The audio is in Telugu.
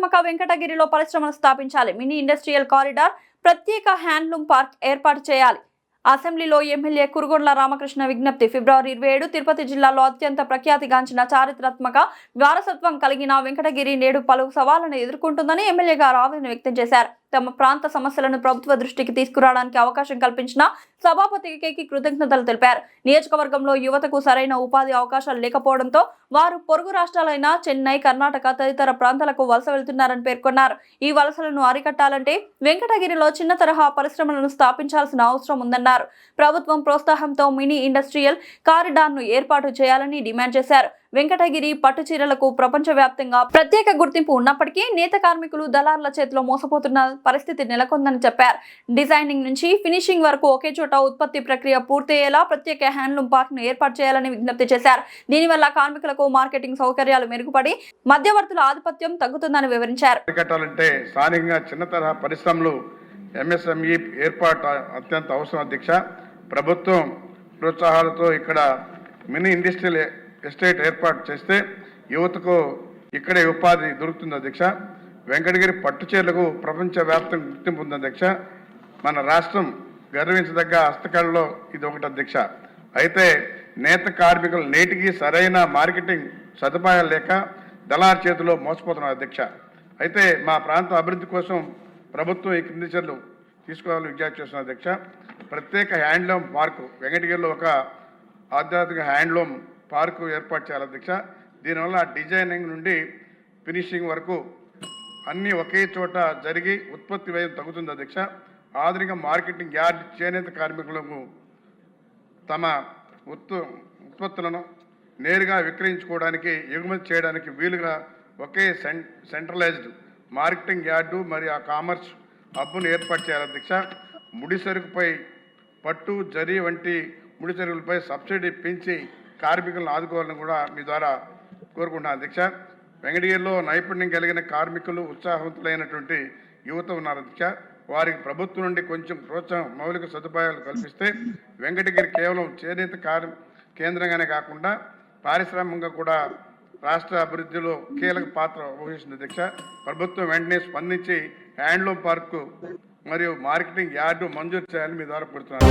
చారిత్రాత్మక వెంకటగిరిలో పరిశ్రమలు స్థాపించాలి. మినీ ఇండస్ట్రియల్ కారిడార్, ప్రత్యేక హ్యాండ్లూమ్ పార్క్ ఏర్పాటు చేయాలి. అసెంబ్లీలో ఎమ్మెల్యే కురుగొండ్ల రామకృష్ణ విజ్ఞప్తి. ఫిబ్రవరి 27 తిరుపతి జిల్లాలో అత్యంత ప్రఖ్యాతిగాంచిన చారిత్రాత్మక వారసత్వం కలిగిన వెంకటగిరి నేడు పలు సవాళ్లను ఎదుర్కొంటుందని ఎమ్మెల్యే గారు ఆవేదన వ్యక్తం చేశారు. తమ ప్రాంత సమస్యలను ప్రభుత్వ దృష్టికి తీసుకురావడానికి అవకాశం కల్పించిన సభాపతికి కృతజ్ఞతలు తెలిపారు. నియోజకవర్గంలో యువతకు సరైన ఉపాధి అవకాశాలు లేకపోవడంతో వారు పొరుగు రాష్ట్రాలైన చెన్నై, కర్ణాటక తదితర ప్రాంతాలకు వలస వెళ్తున్నారని పేర్కొన్నారు. ఈ వలసలను అరికట్టాలంటే వెంకటగిరిలో చిన్న తరహా పరిశ్రమలను స్థాపించాల్సిన అవసరం ఉందన్నారు. ప్రభుత్వం ప్రోత్సాహంతో మినీ ఇండస్ట్రియల్ కారిడార్ను ఏర్పాటు చేయాలని డిమాండ్ చేశారు. వెంకటగిరి పట్టు చీరలకు ప్రపంచవ్యాప్తంగా ప్రత్యేక గుర్తింపు ఉన్నప్పటికీ నేత కార్మికులు దళారుల చేతిలో మోసపోతున్న పరిస్థితి నెలకొందని చెప్పారు. డిజైనింగ్ నుంచి ఫినిషింగ్ వరకు ఒకే చోట ఉత్పత్తి ప్రక్రియ పూర్తయ్యేలా ప్రత్యేక హ్యాండ్లూమ్ పార్క్ ను ఏర్పాటు చేయాలని విజ్ఞప్తి చేశారు. దీనివల్ల కార్మికులకు మార్కెటింగ్ సౌకర్యాలు మెరుగుపడి మధ్యవర్తుల ఆధిపత్యం తగ్గుతుందని వివరించారు. స్థానికంగా చిన్న తరహా పరిశ్రమలు ఎంఎస్ఎంఈ ఏర్పాటు అత్యంత అవసరం అధ్యక్ష. ప్రభుత్వం ప్రోత్సాహాలతో ఇక్కడ మినీ ఇండస్ట్రియల్ ఎస్టేట్ ఏర్పాటు చేస్తే యువతకు ఇక్కడే ఉపాధి దొరుకుతుంది అధ్యక్ష. వెంకటగిరి పట్టు చీరలకు ప్రపంచవ్యాప్తంగా గుర్తింపు ఉంది అధ్యక్ష. మన రాష్ట్రం గర్వించదగ్గ హస్తకళలో ఇది ఒకటి అధ్యక్ష. అయితే నేత కార్మికులు నేటికి సరైన మార్కెటింగ్ సదుపాయాలు లేక దళార్ చేతిలో మోసపోతున్నారు అధ్యక్ష. అయితే మా ప్రాంత అభివృద్ధి కోసం ప్రభుత్వం ఈ క్రింది చర్యలు తీసుకోవాలని విజ్ఞప్తి చేస్తున్నారు అధ్యక్ష. ప్రత్యేక హ్యాండ్లూమ్ పార్కు వెంకటగిరిలో ఒక ఆధ్యాత్మిక హ్యాండ్లూమ్ పార్కు ఏర్పాటు చేయాలి అధ్యక్ష. దీనివల్ల డిజైనింగ్ నుండి ఫినిషింగ్ వరకు అన్నీ ఒకే చోట జరిగి ఉత్పత్తి వ్యయం తగ్గుతుంది అధ్యక్ష. ఆధునిక మార్కెటింగ్ యార్డ్ చేనేత కార్మికులకు తమ ఉత్పత్తులను నేరుగా విక్రయించుకోవడానికి, ఎగుమతి చేయడానికి వీలుగా ఒకే సెంట్రలైజ్డ్ మార్కెటింగ్ యార్డు మరియు ఆ కామర్స్ హబ్ను ఏర్పాటు చేయాలి అధ్యక్ష. ముడి సరుకుపై పట్టు, జరీ వంటి ముడి సరుకులపై సబ్సిడీ పెంచి కార్మికులను ఆదుకోవాలని కూడా మీ ద్వారా కోరుకుంటున్నాను అధ్యక్ష. వెంకటగిరిలో నైపుణ్యం కలిగిన కార్మికులు, ఉత్సాహవంతులైనటువంటి యువత ఉన్నారు అధ్యక్ష. వారికి ప్రభుత్వం నుండి కొంచెం ప్రోత్సాహం, మౌలిక సదుపాయాలు కల్పిస్తే వెంకటగిరి కేవలం చేనేత కేంద్రంగానే కాకుండా పారిశ్రామికంగా కూడా రాష్ట్ర అభివృద్ధిలో కీలక పాత్ర వహిస్తుంది అధ్యక్ష. ప్రభుత్వం వెంటనే స్పందించి హ్యాండ్లూమ్ పార్కు మరియు మార్కెటింగ్ యార్డు మంజూరు చేయాలని మీ ద్వారా కోరుతున్నాను.